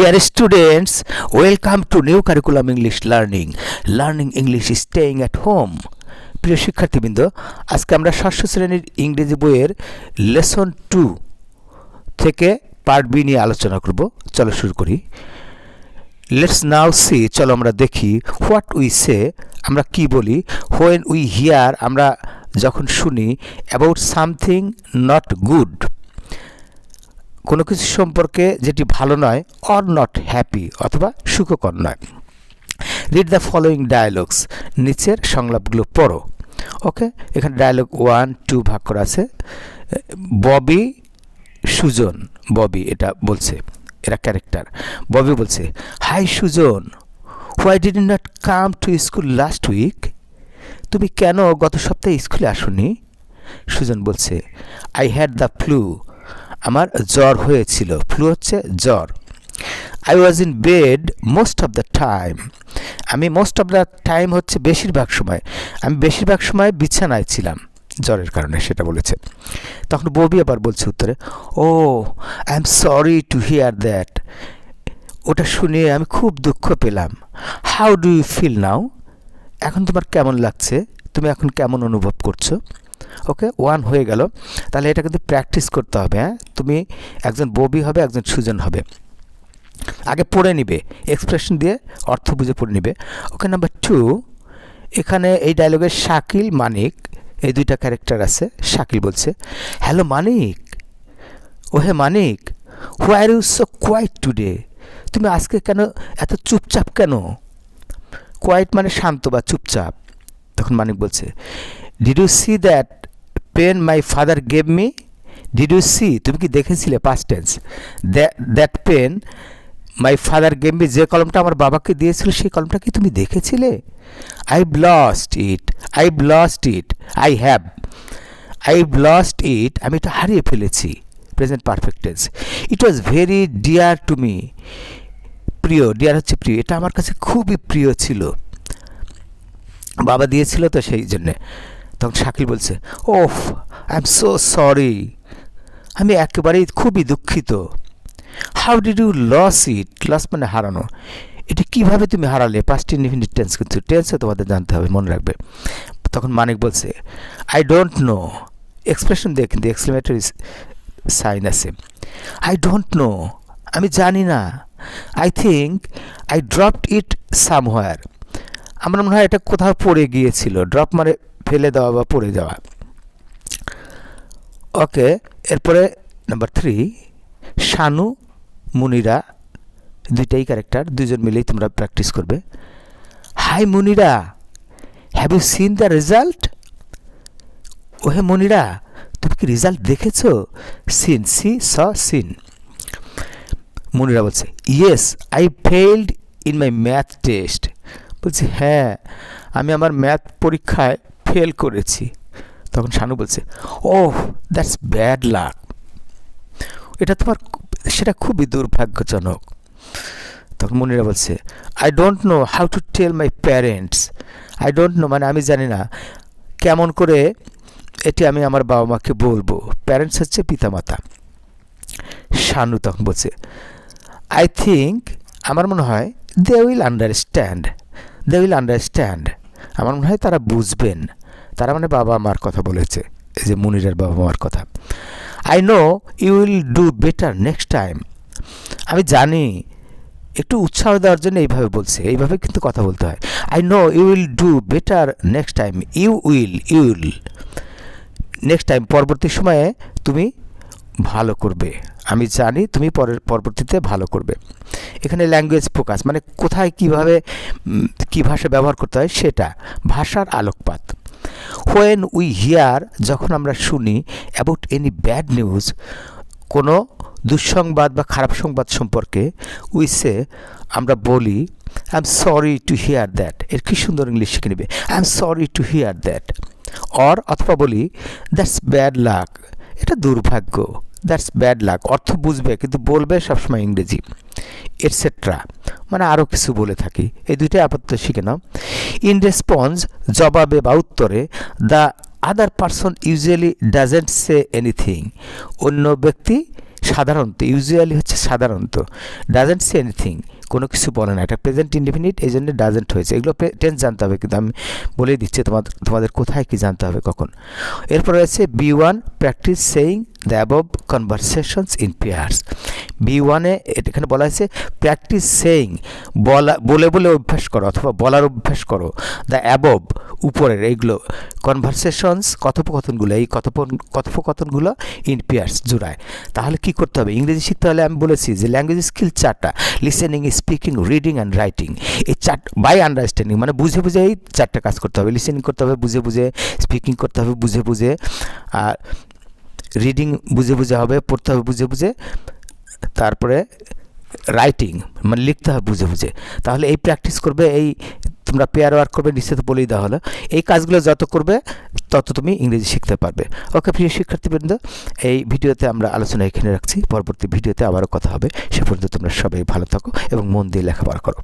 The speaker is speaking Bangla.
Dear students, welcome to new curriculum English learning. Learning English is staying at home. প্রিয় শিক্ষার্থীবৃন্দ, আজকে আমরা ষষ্ঠ শ্রেণীর ইংরেজি বইয়ের লেসন 2 থেকে পার্ট বি নিয়ে আলোচনা করব। চলো শুরু করি। লেটস নাও সি, চলো আমরা দেখি হোয়াট উই সে, আমরা কি বলি, হোয়েন উই হিয়ার, আমরা যখন শুনি, অ্যাবাউট সামথিং নট গুড, কোনো কিছু সম্পর্কে যেটি ভালো নয়, অর নট হ্যাপি, অথবা সুখকর নয়। রিড দ্য ফলোয়িং ডায়ালগস, নিচের সংলাপগুলো পড়ো। ওকে, এখানে ডায়ালগ 1, 2 ভাগ করা আছে। ববি, সুজন, ববি এটা বলছে, এরা ক্যারেক্টার। ববি বলছে, hi Sujon, why did you not come to school last week, তুমি কেন গত সপ্তাহে স্কুলে আসোনি? সুজন বলছে, আই হ্যাড দ্য ফ্লু, আমার জ্বর হয়েছিল। ফ্লু হচ্ছে জ্বর। I was in bed most of the time, আমি মোস্ট অফ দ্য টাইম হচ্ছে বেশিরভাগ সময়, আমি বেশিরভাগ সময় বিছানায় ছিলাম জ্বরের কারণে, সেটা বলেছে। তখন ববি আবার বলছে উত্তরে, oh I am sorry to hear that, ওটা শুনে আমি খুব দুঃখ পেলাম। How do you feel now, এখন তোমার কেমন লাগছে, তুমি এখন কেমন অনুভব করছো? ওকে, 1 হয়ে গেল। তাহলে এটা কিন্তু প্র্যাকটিস করতে হবে। হ্যাঁ, তুমি একজন ববি হবে, একজন সুজন হবে। আগে পড়ে নিবে, এক্সপ্রেশন দিয়ে অর্থ বুঝে পড়ে নিবে। ওকে, নাম্বার 2, এখানে এই ডায়লগে শাকিল, মানিক, এই দুইটা ক্যারেক্টার আছে। শাকিল বলছে, হ্যালো মানিক, ও হে Manik, why are you so quiet today, তুমি আজকে কেন এত চুপচাপ কেন? কোয়াইট মানে শান্ত বা চুপচাপ। তখন মানিক বলছে, did you see that pen my father gave me, did you see, তুমি কি দেখেছিলে, past tense, that pen my father gave me, যে কলমটা আমার বাবাকে দিয়েছিল সেই কলমটা কি তুমি দেখেছিলে? I lost it, I lost it, I have, I lost it, আমি এটা হারিয়ে ফেলেছি। Present perfect tense. It was very dear to me, প্রিয়, ডিয়ার হচ্ছে প্রিয়, এটা আমার কাছে খুবই প্রিয় ছিল, বাবা দিয়েছিল তো সেই জন্যে। তখন শাকিল বলছে, oof I am so sorry, আমি একেবারেই খুবই দুঃখিত। How did you lose it, lose মানে হারানো, এটি কীভাবে তুমি হারালে? পাস্ট ইনডিফিনিট টেন্স, কিন্তু টেন্সও তোমাদের জানতে হবে, মনে রাখবে। তখন মানিক বলছে, আই ডোন্ট নো, এক্সপ্রেশন দিয়ে কিন্তু এক্সক্লেমেটরি সাইন আছে। আই ডোন্ট নো, আমি জানি না। I think I dropped it somewhere, আমার মনে হয় এটা কোথাও পড়ে গিয়েছিল। ড্রপ মানে ফেলে দেওয়া বা পড়ে যাওয়া। ওকে, এরপরে নাম্বার 3, শানু, মুনিরা, দুইটাই ক্যারেক্টার, দুজন মিলেই তোমরা প্র্যাকটিস করবে। Hi Munira, have you seen the result, ওহে মুনিরা, তুমি কি রেজাল্ট দেখেছো? Seen, see saw seen. Munira বলছে, yes I failed in my math test, বলছি হ্যাঁ আমি আমার ম্যাথ পরীক্ষায় ফেল করেছি। তখন শানু বলছে, ওহ দ্যাটস ব্যাড লাক, এটা তোমার, সেটা খুবই দুর্ভাগ্যজনক। তখন মুনিরা বলছে, I don't know how to tell my parents, I don't know মানে আমি জানি না কেমন করে এটি আমি আমার বাবা মাকে বলবো। প্যারেন্টস হচ্ছে পিতামাতা। শানু তখন বলছে, আই থিঙ্ক, আমার মনে হয়, they will understand, they will understand, আমার মনে হয় তারা বুঝবেন। তারা মানে বাবা মার কথা বলেছে, এই যে মুনিরের বাবা মার কথা। I know you will do better next time, আমি জানি, একটু উৎসাহ দেওয়ার জন্য এইভাবে বলছে, এইভাবে কিন্তু কথা বলতে হয়। I know you will do better next time, you will, you will, next time পরবর্তী সময়ে তুমি ভালো করবে, আমি জানি তুমি পরবর্তীতে ভালো করবে। এখানে ল্যাঙ্গুয়েজ ফোকাস মানে কোথায় কিভাবে কী ভাষা ব্যবহার করতে হয় সেটা, ভাষার আলোকপাত। হোয়েন উই হিয়ার, যখন আমরা শুনি, অ্যাবাউট এনি ব্যাড নিউজ, কোনো দুঃসংবাদ বা খারাপ সংবাদ সম্পর্কে, উই সে, আমরা বলি, I am sorry to hear that, এর কি সুন্দর ইংলিশ শিখে নেবে, I am sorry to hear that. Or অথবা বলি, দ্যাটস ব্যাড লাক, এটা দুর্ভাগ্য, দ্যাটস ব্যাড লাক, অর্থ বুঝবে কিন্তু বলবে সবসময় ইংরেজি। এটসেট্রা মানে আরও কিছু বলে থাকি, এই দুইটাই আপাতত শিখে নাও। ইন রেসপন্স, জবাবে বা উত্তরে, the other person usually doesn't say anything, অন্য ব্যক্তি সাধারণত, ইউজুয়ালি হচ্ছে সাধারণত, ডাজেন্ট সে এনিথিং, কোনো কিছু বলে না, এটা প্রেজেন্ট ইনডিফিনিট, এই জন্য ডাজেন্ট হয়েছে। এগুলো টেন্স জানতে হবে, কিন্তু আমি বলেই দিচ্ছি তোমাদের কোথায় কি জানতে হবে কখন। এরপর রয়েছে B1 practice saying the above conversations in pairs. B1-এ এখানে বলা হয়েছে প্র্যাকটিস সেইং, বলে বলে অভ্যাস করো অথবা বলার অভ্যাস করো, দ্য অ্যাবভ উপরের এইগুলো, কনভারসেশনস কথোপকথনগুলো, এই কথোপকথনগুলো ইন পেয়ার্স জোড়ায়। তাহলে কি করতে হবে? ইংরেজি শিখতে হলে আমি বলেছি যে ল্যাঙ্গুয়েজ স্কিল 4টা, listening, speaking, reading and writing. এই বাই আন্ডারস্ট্যান্ডিং, মানে বুঝে বুঝে এই 4টা কাজ করতে হবে। লিসেনিং করতে হবে বুঝে বুঝে, স্পিকিং করতে হবে বুঝে বুঝে, আর রিডিং বুঝে বুঝে হবে, পড়তে হবে বুঝে বুঝে, তারপরে রাইটিং মানে লিখতে হবে বুঝে বুঝে। তাহলে এই প্র্যাকটিস করবে, এই তোমরা পেয়ার ওয়ার্ক করবে, নিশ্চয় তো বলেই দেওয়া হলো। এই কাজগুলো যত করবে তত তুমি ইংরেজি শিখতে পারবে। ওকে প্রিয় শিক্ষার্থীবৃন্দ, এই ভিডিওতে আমরা আলোচনা এখানে রাখছি, পরবর্তী ভিডিওতে আবারও কথা হবে। সে পর্যন্ত তোমরা সবাই ভালো থাকো এবং মন দিয়ে লেখাপড়া করো।